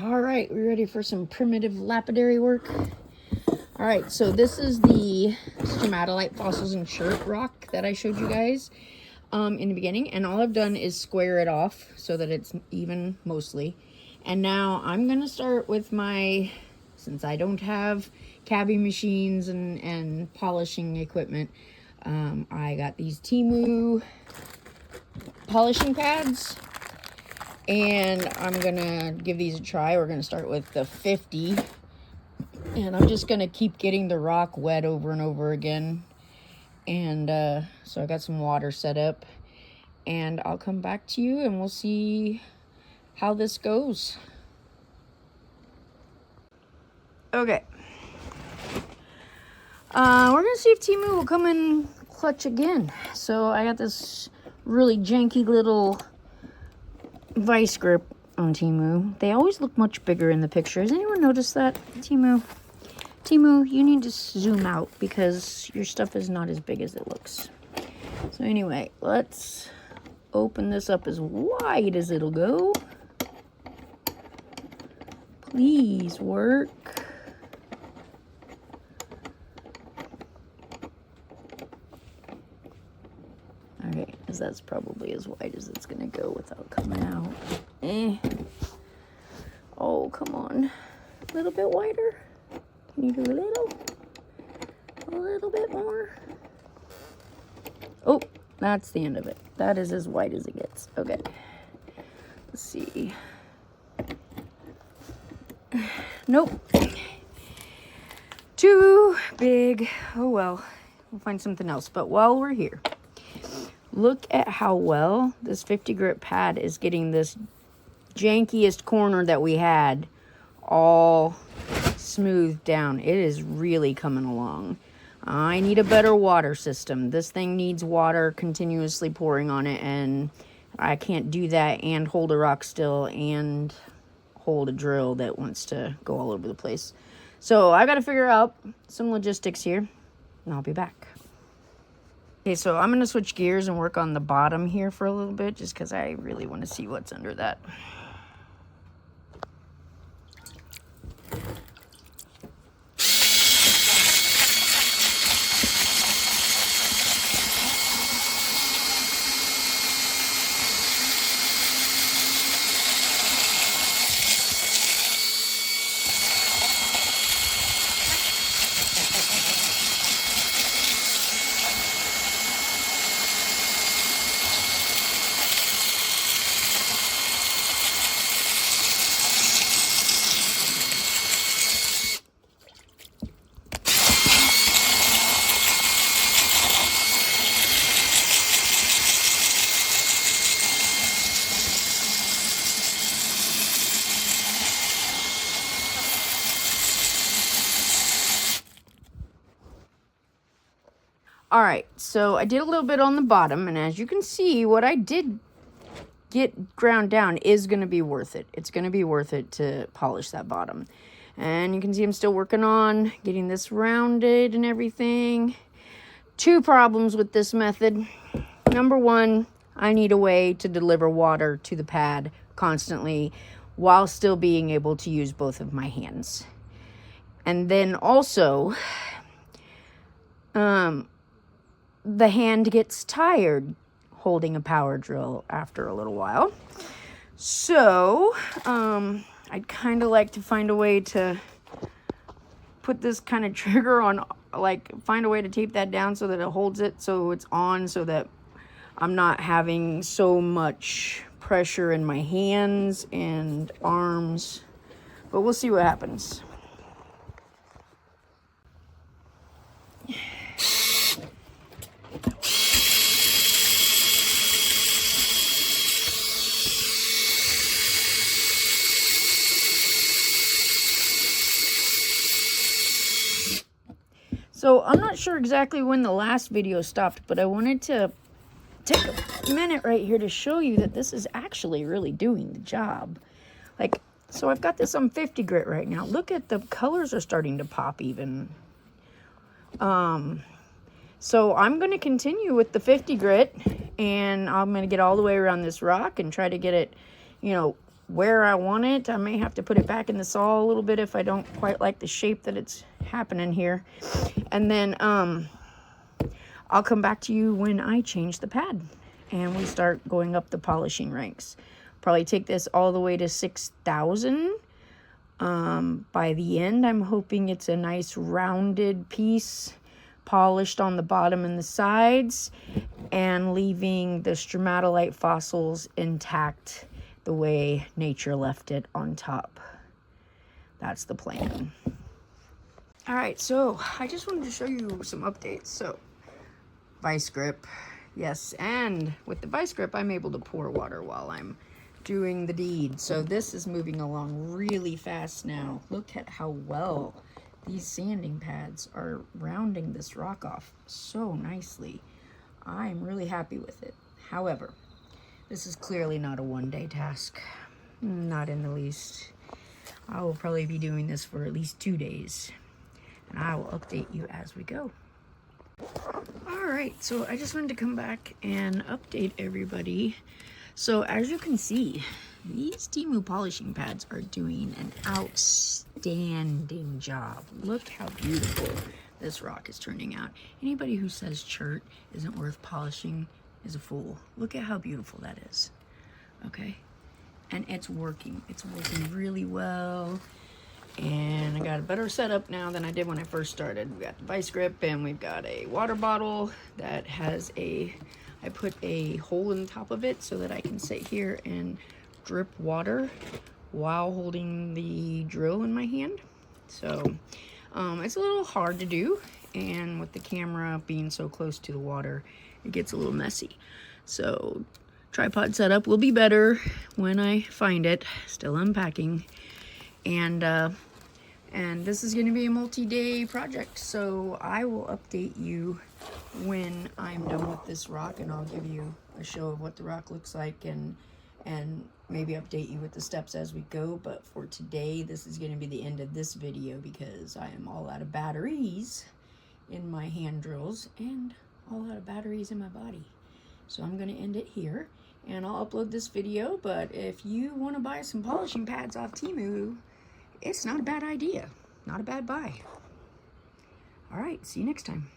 All right, we ready for some primitive lapidary work? All right, so this is the stromatolite fossils and chert rock that I showed you guys in the beginning, and all I've done is square it off so that it's even mostly. And now I'm gonna start with my, since I don't have cabbing machines and polishing equipment, I got these Temu polishing pads. And I'm gonna give these a try. We're gonna start with the 50. And I'm just gonna keep getting the rock wet over and over again. And so I got some water set up. And I'll come back to you and we'll see how this goes. Okay. We're gonna see if Temu will come in clutch again. So I got this really janky little vice grip on Temu. They always look much bigger in the picture. Has anyone noticed that? Temu, you need to zoom out because your stuff is not as big as it looks. So anyway, let's open this up as wide as it'll go. Please work. Alright, because that's probably as wide as it's going to go without coming out. Oh, come on. A little bit wider. Can you do a little bit more? Oh, that's the end of it. That is as wide as it gets. Okay. Let's see. Nope. Too big. Oh well. We'll find something else. But while we're here, look at how well this 50 grit pad is getting this jankiest corner that we had all smoothed down. It is really coming along. I need a better water system. This thing needs water continuously pouring on it, and I can't do that and hold a rock still and hold a drill that wants to go all over the place. So I got to figure out some logistics here, and I'll be back. Okay, so I'm going to switch gears and work on the bottom here for a little bit, just because I really want to see what's under that. All right, so I did a little bit on the bottom, and as you can see, what I did get ground down is going to be worth it. It's going to be worth it to polish that bottom. And you can see I'm still working on getting this rounded and everything. Two problems with this method. Number one, I need a way to deliver water to the pad constantly while still being able to use both of my hands. And then also, the hand gets tired holding a power drill after a little while. So, I'd kind of like to find a way to put this kind of trigger on, like, find a way to tape that down so that it holds it so it's on, so that I'm not having so much pressure in my hands and arms. But we'll see what happens. So I'm not sure exactly when the last video stopped, but I wanted to take a minute right here to show you that this is actually really doing the job. Like, so I've got this on 50 grit right now. Look at the colors are starting to pop even. So I'm going to continue with the 50 grit, and I'm going to get all the way around this rock and try to get it, you know, where I want it. I may have to put it back in the saw a little bit if I don't quite like the shape that it's happening here. And then I'll come back to you when I change the pad and we start going up the polishing ranks. Probably take this all the way to 6,000. By the end, I'm hoping it's a nice rounded piece, polished on the bottom and the sides, and leaving the stromatolite fossils intact the way nature left it on top. That's the plan. All right, so I just wanted to show you some updates. So, vice grip, yes, and with the vice grip, I'm able to pour water while I'm doing the deed. So this is moving along really fast now. Look at how well these sanding pads are rounding this rock off so nicely. I'm really happy with it. However, this is clearly not a one-day task. Not in the least. I will probably be doing this for at least 2 days, and I will update you as we go. Alright, so I just wanted to come back and update everybody. So as you can see, these Temu polishing pads are doing an outstanding job. Look how beautiful this rock is turning out. Anybody who says chert isn't worth polishing is a fool. Look at how beautiful that is. Okay? And it's working. It's working really well. And I got a better setup now than I did when I first started. We got the vice grip and we've got a water bottle that has I put a hole in the top of it so that I can sit here and drip water while holding the drill in my hand. So it's a little hard to do, and with the camera being so close to the water, it gets a little messy. So tripod setup will be better when I find it. Still unpacking. And this is going to be a multi-day project, so I will update you when I'm done with this rock, and I'll give you a show of what the rock looks like, and maybe update you with the steps as we go. But for today, this is going to be the end of this video because I am all out of batteries in my hand drills and all out of batteries in my body. So I'm going to end it here, and I'll upload this video. But if you want to buy some polishing pads off Temu, it's not a bad idea. Not a bad buy. All right, see you next time.